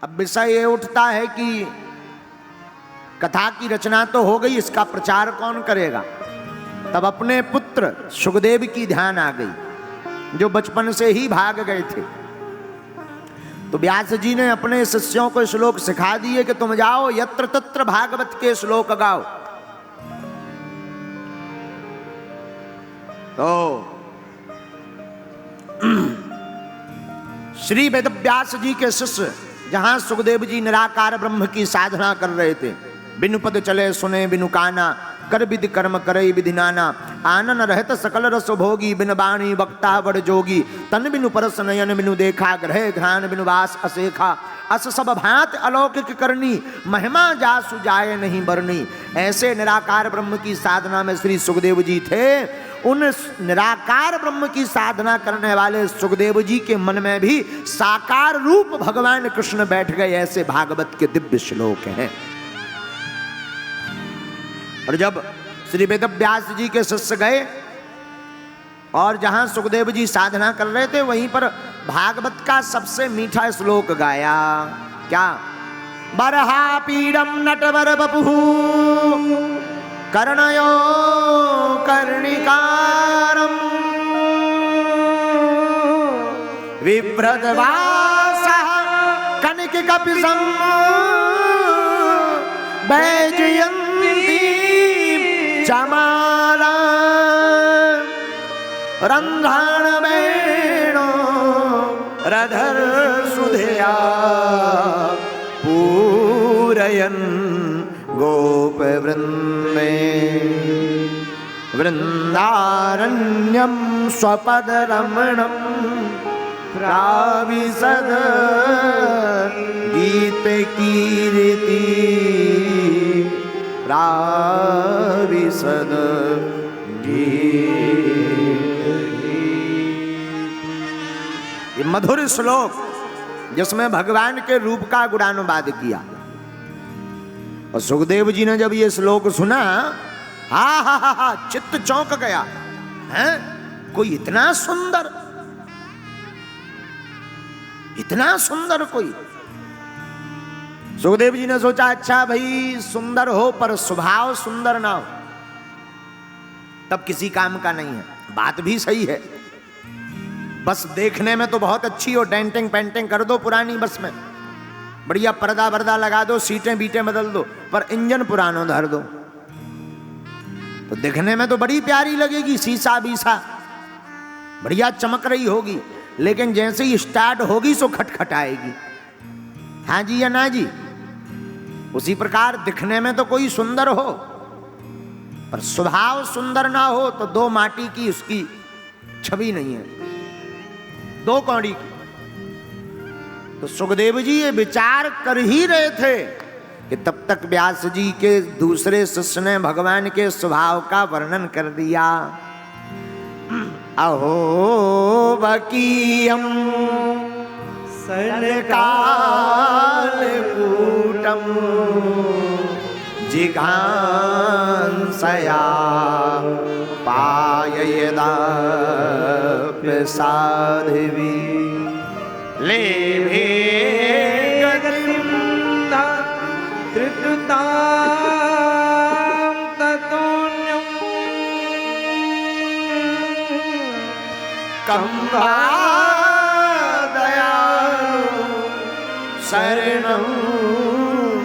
अब विषय ये उठता है कि कथा की रचना तो हो गई, इसका प्रचार कौन करेगा। तब अपने पुत्र सुखदेव की ध्यान आ गई, जो बचपन से ही भाग गए थे। तो व्यास जी ने अपने शिष्यों को श्लोक सिखा दिए कि तुम जाओ यत्र तत्र भागवत के श्लोक गाओ। तो श्री वेदव्यास जी के शिष्य जहां सुखदेव जी निराकार ब्रह्म की साधना कर रहे थे, बिनु पद चले सुने बिनु काना, कर विधि कर्म करे विधि नाना, आनन रहत सकल रस भोगी, बिन बाणी वक्ता बड़ जोगी, तन बिनु परस नयन बिनु देखा, ग्रह घ्राण बिनु वास असेखा, अस सब भांत अलौकिक करनी, महिमा जासु जाए नहीं बरनी। ऐसे निराकार ब्रह्म की साधना में श्री सुखदेव जी थे। उन निराकार ब्रह्म की साधना करने वाले सुखदेव जी के मन में भी साकार रूप भगवान कृष्ण बैठ गए। ऐसे भागवत के दिव्य श्लोक हैं। और जब श्री वेदव्यास जी के शिष्य गए और जहां सुखदेव जी साधना कर रहे थे, वहीं पर भागवत का सबसे मीठा श्लोक गाया। क्या? बरहा पीडम नटवर बपुः कर्णयो कर्णिकारम् विभ्रदवासः कनककपिशं वैजयन्ती चमाला रन्ध्राणवेणो रधर सुधया पूरयन् गोपवृन्दे वृन्दारण्यं स्वपदरमणं प्राविशद गीतकीर्ति प्राविशद ये मधुर श्लोक जिसमें भगवान के रूप का गुणानुवाद किया। और सुखदेव जी ने जब ये श्लोक सुना, हा हा हा हा, चित्त चौंक गया। हैं? कोई इतना सुंदर कोई। सुखदेव जी ने सोचा, अच्छा भाई सुंदर हो पर स्वभाव सुंदर ना हो तब किसी काम का नहीं है। बात भी सही है। बस देखने में तो बहुत अच्छी हो, डेंटिंग पेंटिंग कर दो पुरानी बस में, बढ़िया पर्दा वर्दा लगा दो, सीटें बीटें बदल दो, पर इंजन पुराना धर दो तो दिखने में तो बड़ी प्यारी लगेगी, शीशा बीसा बढ़िया चमक रही होगी, लेकिन जैसे ही स्टार्ट होगी सो खटखटाएगी। हाँ जी या ना जी? उसी प्रकार दिखने में तो कोई सुंदर हो पर स्वभाव सुंदर ना हो तो दो माटी की उसकी छवि नहीं है, दो कौड़ी की। तो सुखदेव जी ये विचार कर ही रहे थे कि तब तक व्यास जी के दूसरे शिष्य ने भगवान के स्वभाव का वर्णन कर दिया। अहो बकीयम सनकाल कूटम जिघांसया पाययदा प्रसादिवी लेभे गतिं धृततां ततोऽन्यं कम्बा दयालु शरणं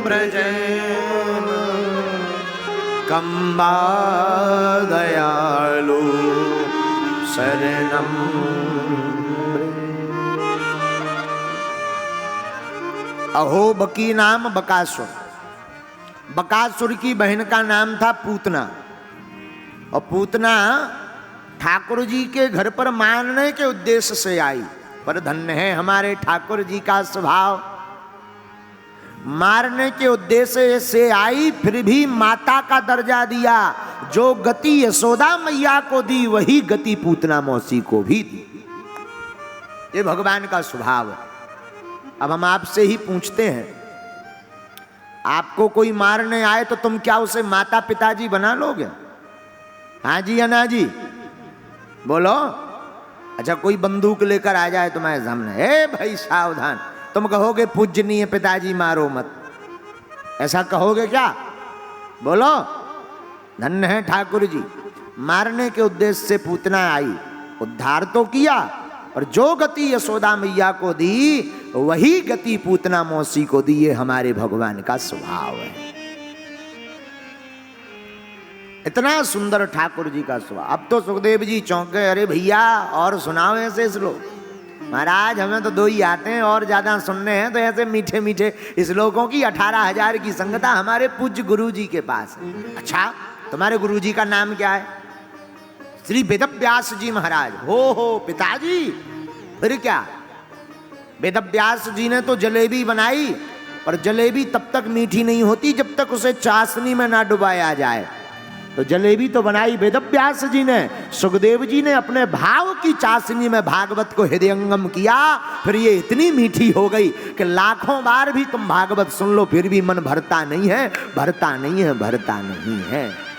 व्रजेम कम्बा दयालु शरणं। अहो बकी नाम बकासुर, बकासुर की बहन का नाम था पूतना, और पूतना ठाकुर जी के घर पर मारने के उद्देश्य से आई। पर धन्य है हमारे ठाकुर जी का स्वभाव, मारने के उद्देश्य से आई फिर भी माता का दर्जा दिया। जो गति यशोदा मैया को दी वही गति पूतना मौसी को भी दी। ये भगवान का स्वभाव है। अब हम आपसे ही पूछते हैं, आपको कोई मारने आए तो तुम क्या उसे माता पिताजी बना लोगे? हाँ जी या ना जी? बोलो। अच्छा कोई बंदूक लेकर आ जाए तुम्हारे सामने, ए भाई सावधान, तुम कहोगे पूजनीय पिताजी मारो मत, ऐसा कहोगे क्या? बोलो। धन्य है ठाकुर जी, मारने के उद्देश्य से पूतना आई, उद्धार तो किया, और जो गति यशोदा मैया को दी वही गति पूतना मौसी को दी। ये हमारे भगवान का स्वभाव है। इतना सुंदर ठाकुर जी का स्वभाव। अब तो सुखदेव जी चौंके, अरे भैया और सुनाओ ऐसे श्लोक। महाराज हमें तो दो ही आते हैं, और ज्यादा सुनने हैं तो ऐसे मीठे मीठे श्लोकों की 18,000 की संगता हमारे पूज्य गुरु जी के पास है। अच्छा, तुम्हारे गुरु जी का नाम क्या है? श्री वेदव्यास जी महाराज। हो पिताजी, फिर क्या? वेदव्यास जी ने तो जलेबी बनाई, पर जलेबी तब तक मीठी नहीं होती जब तक उसे चाशनी में ना डुबाया जाए। तो जलेबी तो बनाई वेदव्यास जी ने, सुखदेव जी ने अपने भाव की चाशनी में भागवत को हृदयंगम किया, फिर ये इतनी मीठी हो गई कि लाखों बार भी तुम भागवत सुन लो फिर भी मन भरता नहीं है, भरता नहीं है, भरता नहीं है।